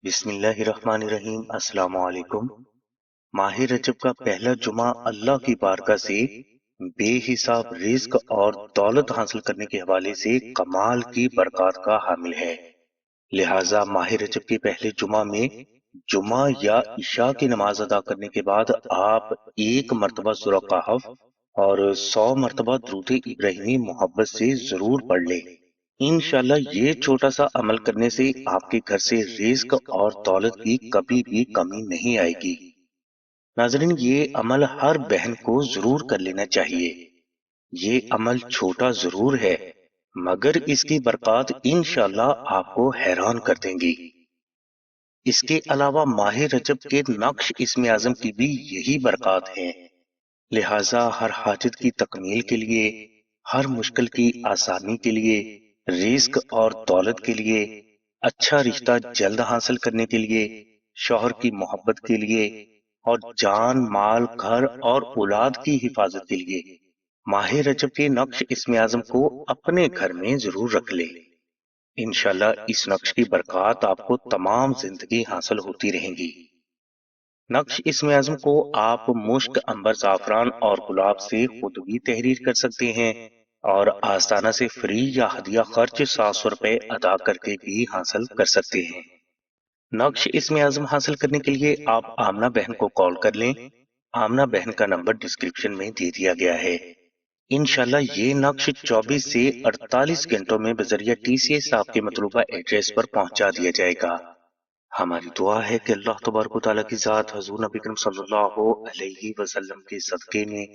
بسم اللہ الرحمن الرحیم۔ السلام علیکم۔ ماہ رجب کا پہلا جمعہ اللہ کی بارگاہ سے بے حساب رزق اور دولت حاصل کرنے کے حوالے سے کمال کی برکات کا حامل ہے، لہٰذا ماہ رجب کے پہلے جمعہ میں جمعہ یا عشاء کی نماز ادا کرنے کے بعد آپ 1 مرتبہ سورہ کہف اور 100 مرتبہ درود ابراہیمی محبت سے ضرور پڑھ لیں۔ انشاءاللہ یہ چھوٹا سا عمل کرنے سے آپ کے گھر سے رزق اور دولت کی کبھی بھی کمی نہیں آئے گی۔ ناظرین، یہ عمل ہر بہن کو ضرور کر لینا چاہیے۔ یہ عمل چھوٹا ضرور ہے مگر اس کی برکات انشاءاللہ آپ کو حیران کر دیں گی۔ اس کے علاوہ ماہ رجب کے نقش اسم اعظم کی بھی یہی برکات ہیں، لہٰذا ہر حاجت کی تکمیل کے لیے، ہر مشکل کی آسانی کے لیے، رزق اور دولت کے لیے، اچھا رشتہ جلد حاصل کرنے کے لیے، شوہر کی محبت کے لیے اور جان مال گھر اور اولاد کی حفاظت کے لیے ماہ رجب کے نقش اسم اعظم کو اپنے گھر میں ضرور رکھ لیں۔ انشاءاللہ اس نقش کی برکات آپ کو تمام زندگی حاصل ہوتی رہیں گی۔ نقش اسم اعظم کو آپ مشک، عنبر، زعفران اور گلاب سے خود بھی تحریر کر سکتے ہیں اور آستانہ سے فری یا ہدیہ خرچ 700 روپے ادا کر کے بھی حاصل کر سکتے ہیں۔ نقش اسم اعظم حاصل کرنے کے لیے آپ آمنہ بہن کو کال کر لیں۔ آمنہ بہن کا نمبر ڈسکرپشن میں دے دیا گیا ہے۔ انشاءاللہ یہ نقش 24 سے 48 گھنٹوں میں بذریعہ TCS آپ کے مطلوبہ ایڈریس پر پہنچا دیا جائے گا۔ ہماری دعا ہے کہ اللہ تبارک و تعالیٰ کی ذات حضور نبی کریم صلی اللہ علیہ وسلم کے صدقے میں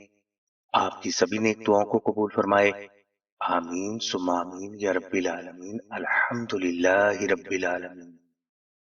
آپ کی سبھی نیک دعاؤں کو قبول فرمائے۔ آمین ثم آمین یا رب العالمین۔ الحمدللہ رب العالمین۔